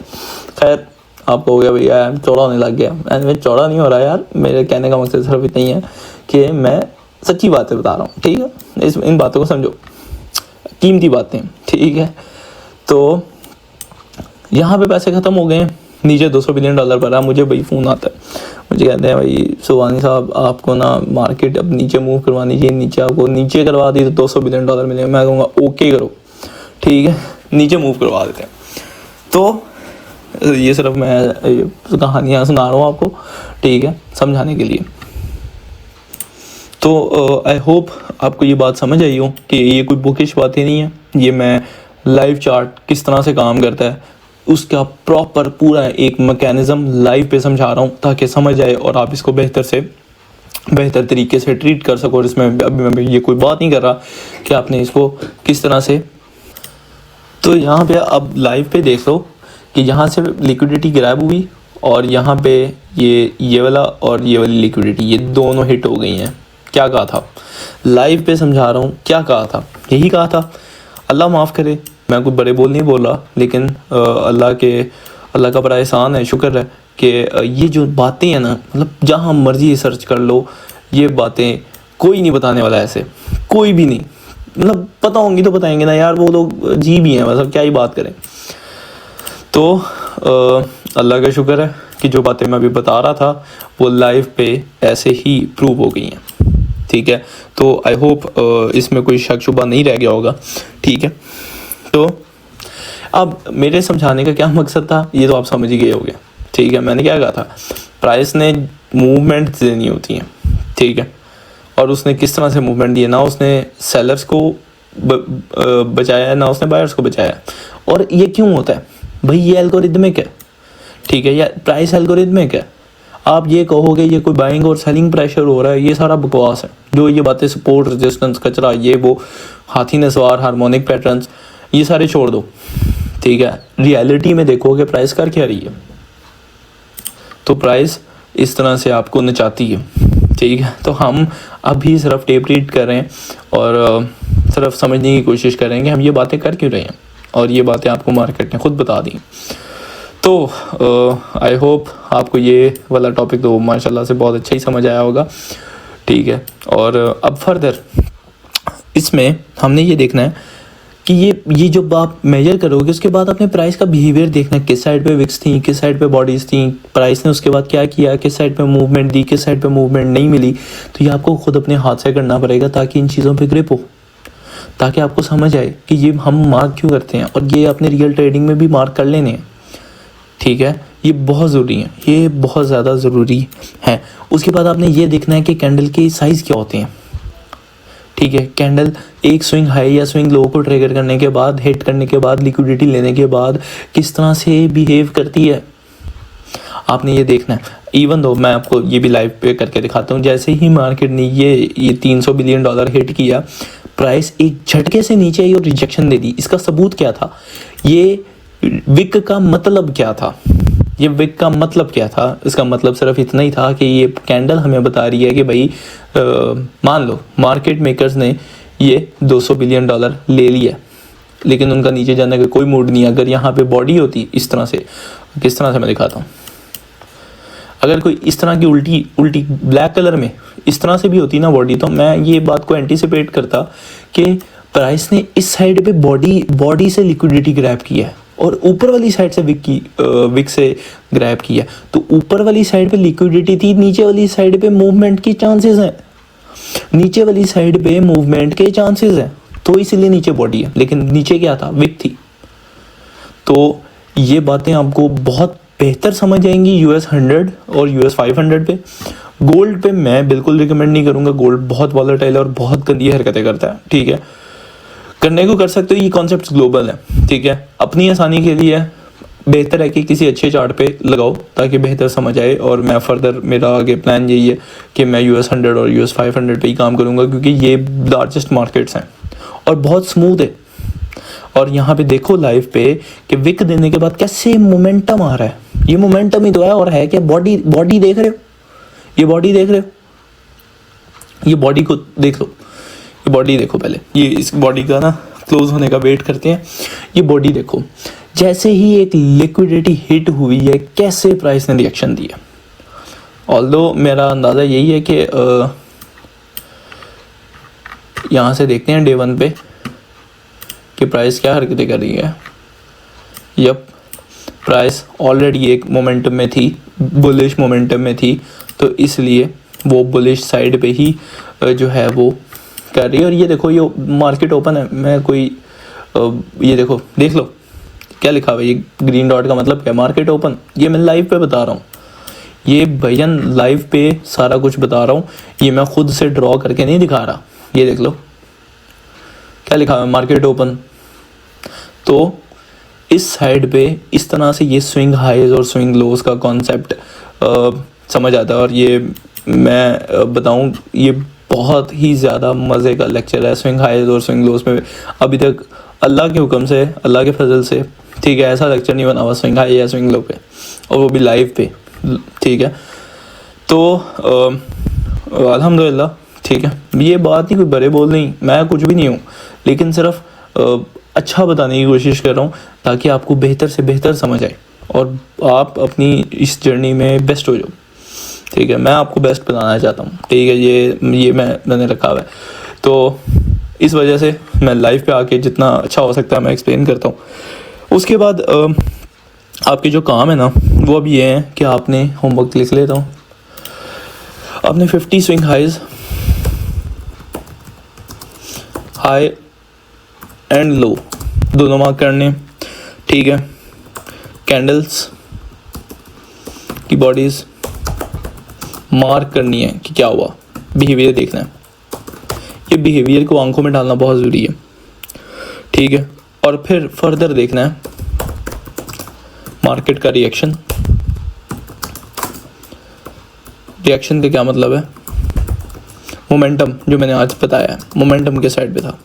खैर, आप कहोगे भैया चौड़ा होने लग गया, मैं चौड़ा नहीं हो रहा यार, मेरे कहने का मकसद सिर्फ इतना ही है कि मैं सच्ची बातें बता रहा हूँ, ठीक है। इन बातों को समझो, कीमती बातें, ठीक है। तो यहाँ पे पैसे ख़त्म हो गए हैं, नीचे $200 बिलियन पर है। मुझे भाई फ़ोन आता है, मुझे कहते हैं भाई सुबानी साहब आपको ना मार्केट अब नीचे मूव करवानी चाहिए, नीचे आपको नीचे करवा दी तो $200 बिलियन मिलेंगे। मैं कहूँगा ओके करो, ठीक है, नीचे मूव करवा देते हैं। तो ये सिर्फ मैं कहानियाँ सुना रहा हूँ आपको, ठीक है, समझाने के लिए। तो आई होप आपको ये बात समझ आई हो कि ये कोई बुकिश बातें नहीं है, ये मैं लाइव चार्ट किस तरह से काम करता है उसका प्रॉपर पूरा एक मैकेनिज़्म लाइव पे समझा रहा हूँ, ताकि समझ आए और आप इसको बेहतर तरीके से ट्रीट कर सको। और इसमें अभी मैं ये कोई बात नहीं कर रहा कि आपने इसको किस तरह से। तो यहाँ पे अब लाइव पे देख लो कि यहाँ से लिक्विडिटी ग्रैब हुई और यहाँ पे ये वाला और ये वाली लिक्विडिटी, ये दोनों हिट हो गई हैं। क्या कहा था लाइव पे समझा रहा हूँ, क्या कहा था, यही कहा था। अल्लाह माफ़ करे, मैं कुछ बड़े बोल नहीं बोल रहा, लेकिन अल्लाह का बड़ा एहसान है, शुक्र है कि ये जो बातें हैं ना, मतलब जहाँ मर्जी सर्च कर लो, ये बातें कोई नहीं बताने वाला, ऐसे कोई भी नहीं। मतलब पता होंगी तो बताएंगे ना यार, वो लोग जी भी हैं, मतलब क्या ही बात करें। तो अल्लाह का शुक्र है कि जो बातें मैं अभी बता रहा था वो लाइव पे ऐसे ही प्रूव हो गई हैं, ठीक है। तो आई होप इसमें कोई शक शुबा नहीं रह गया होगा, ठीक है। तो अब मेरे समझाने का क्या मकसद था ये तो आप समझ ही गए होंगे, ठीक है। मैंने क्या कहा था, प्राइस ने मूवमेंट देनी होती हैं, ठीक है, और उसने किस तरह से मूवमेंट दिए, ना उसने सेलर्स को बचाया ना उसने बायर्स को बचाया। और ये क्यों होता है भाई, ये एल्गोरिदमिक है, ठीक है, या प्राइस एल्गोरिदमिक है। आप ये कहोगे ये कोई बाइंग और सेलिंग प्रेशर हो रहा है, ये सारा बकवास है। जो ये बातें सपोर्ट, रेजिस्टेंस, कचरा, ये वो, हाथी ने सवार, हार्मोनिक पैटर्न्स, ये सारे छोड़ दो, ठीक है। रियलिटी में देखो कि प्राइस कर क्या रही है। तो प्राइस इस तरह से आपको नचाती है, ठीक है। तो हम अभी सिर्फ टेप रीड कर रहे हैं और सिर्फ समझने की कोशिश कर रहे हैं कि हम ये बातें कर क्यों रहे हैं, और ये बातें आपको मार्केट ने खुद बता दी। तो आई होप आपको ये वाला टॉपिक तो माशाल्लाह से बहुत अच्छा ही समझ आया होगा, ठीक है। और अब फर्दर इसमें हमने ये देखना है कि ये जो आप मेजर करोगे उसके बाद अपने प्राइस का बिहेवियर देखना है, किस साइड पे विक्स थी, किस साइड पे बॉडीज़ थी, प्राइस ने उसके बाद क्या किया, किस साइड पे मूवमेंट दी, किस साइड पे मूवमेंट नहीं मिली। तो ये आपको खुद अपने हाथ से करना पड़ेगा ताकि इन चीज़ों पे ग्रिप हो, ताकि आपको समझ आए कि ये हम मार्क क्यों करते हैं, और ये अपने रियल ट्रेडिंग में भी मार्क कर लेने हैं, ठीक है। ये बहुत ज़रूरी है, ये बहुत ज़्यादा ज़रूरी है। उसके बाद आपने ये देखना है कि कैंडल के साइज़ क्या होते हैं, ठीक है। कैंडल एक स्विंग हाई या स्विंग लो को ट्रिगर करने के बाद, हिट करने के बाद, लिक्विडिटी लेने के बाद किस तरह से बिहेव करती है, आपने ये देखना है। इवन दो मैं आपको ये भी लाइव पे करके दिखाता हूँ। जैसे ही मार्केट ने ये 300 बिलियन डॉलर हिट किया, प्राइस एक झटके से नीचे आई और रिजेक्शन दे दी। इसका सबूत क्या था, ये विक का मतलब क्या था, ये विक का मतलब क्या था? इसका मतलब सिर्फ इतना ही था कि ये कैंडल हमें बता रही है कि भाई मान लो मार्केट मेकर्स ने ये 200 बिलियन डॉलर ले लिया, लेकिन उनका नीचे जाने का कोई मूड नहीं। अगर यहाँ पे बॉडी होती इस तरह से, किस तरह से मैं दिखाता हूँ, अगर कोई इस तरह की उल्टी ब्लैक कलर में इस तरह से भी होती ना बॉडी, तो मैं ये बात को एंटिसिपेट करता कि प्राइस ने इस साइड पे बॉडी से लिक्विडिटी ग्रैब किया है और ऊपर वाली साइड से विक से ग्रैब किया। तो ऊपर वाली साइड पे लिक्विडिटी थी, नीचे वाली साइड पे मूवमेंट के चांसेस हैं, नीचे वाली साइड पे मूवमेंट के चांसेस हैं, तो इसलिए नीचे बॉडी है। लेकिन नीचे क्या था, विक थी। तो ये बातें आपको बहुत बेहतर समझ आएंगी US 100 और US 500 पे। गोल्ड पे मैं बिल्कुल रिकमेंड नहीं करूँगा, गोल्ड बहुत वॉलेटाइल है और बहुत गंदी हरकतें करता है, ठीक है। करने को कर सकते हो, ये कॉन्सेप्ट ग्लोबल है, ठीक है। अपनी आसानी के लिए बेहतर है कि किसी अच्छे चार्ट पे लगाओ ताकि बेहतर समझ आए। और मैं फर्दर, मेरा आगे प्लान यही है कि मैं US 100 और US 500 पे ही काम करूँगा, क्योंकि ये लार्जेस्ट मार्केट्स हैं और बहुत स्मूथ है। और यहाँ पे देखो लाइव पे कि विक देने के बाद कैसे मोमेंटम आ रहा है, ये मोमेंटम ही तो है। और है क्या, बॉडी देख रहे हो, ये बॉडी देख रहे हो, ये बॉडी को देख लो, ये बॉडी देखो पहले, ये इस बॉडी का ना क्लोज होने का वेट करते हैं। ये बॉडी देखो, जैसे ही एक लिक्विडिटी हिट हुई है कैसे प्राइस ने रिएक्शन दिया। ऑल्दो मेरा अंदाज़ा यही है कि यहाँ से देखते हैं डे 1 पे कि प्राइस क्या हरकतें कर रही है। यप, प्राइस ऑलरेडी एक मोमेंटम में थी, बुलिश मोमेंटम में थी, तो इसलिए वो बुलिश साइड पे ही जो है वो कर रही है। और ये देखो, ये मार्केट ओपन है, मैं कोई ये देखो, देख लो क्या लिखा हुआ है, ये ग्रीन डॉट का मतलब क्या है, मार्केट ओपन। ये मैं लाइव पे बता रहा हूँ, ये भैयन लाइव पे सारा कुछ बता रहा हूँ, ये मैं खुद से ड्रॉ करके नहीं दिखा रहा। ये देख लो क्या लिखा हुआ है, मार्केट ओपन। तो इस साइड पे इस तरह से ये स्विंग हाईज और स्विंग लोज का कॉन्सेप्ट समझ आता है। और ये मैं बताऊं, ये बहुत ही ज़्यादा मज़े का लेक्चर है स्विंग हाईज और स्विंग लोज में। अभी तक अल्लाह के हुक्म से, अल्लाह के फजल से, ठीक है, ऐसा लेक्चर नहीं बना हुआ स्विंग हाई या स्विंग लो पे, और वो भी लाइव पे, ठीक है। तो अल्हम्दुलिल्लाह, ठीक है। ये बात नहीं कोई बड़े बोल नहीं, मैं कुछ भी नहीं हूँ, लेकिन सिर्फ अच्छा बताने की कोशिश कर रहा हूँ ताकि आपको बेहतर से बेहतर समझ आए और आप अपनी इस जर्नी में बेस्ट हो जाओ, ठीक है। मैं आपको बेस्ट बनाना चाहता हूँ, ठीक है। ये मैंने रखा हुआ है, तो इस वजह से मैं लाइव पे आके जितना अच्छा हो सकता है मैं एक्सप्लेन करता हूँ। उसके बाद आपके जो काम है ना वो अब ये है कि आपने होमवर्क लिख लेता हूँ, आपने 50 swing highs, high and low दोनों मार्क करने, ठीक है। कैंडल्स की बॉडीज मार्क करनी है कि क्या हुआ, बिहेवियर देखना है। ये बिहेवियर को आंखों में डालना बहुत ज़रूरी है, ठीक है। और फिर फर्दर देखना है मार्केट का रिएक्शन, रिएक्शन का क्या मतलब है? मोमेंटम जो मैंने आज बताया, मोमेंटम के साइड पे था।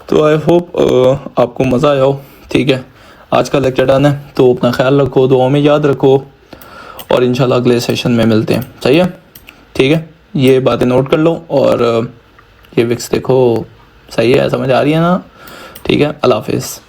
तो आई होप आपको मज़ा आया हो। ठीक है, आज का लेक्चर डन है, तो अपना ख्याल रखो, दुआओं में याद रखो, और इंशाल्लाह अगले सेशन में मिलते हैं। सही है? ठीक है, ये बातें नोट कर लो, और ये विक्स देखो, सही है, समझ आ रही है ना? ठीक है, अल्लाह हाफिज़।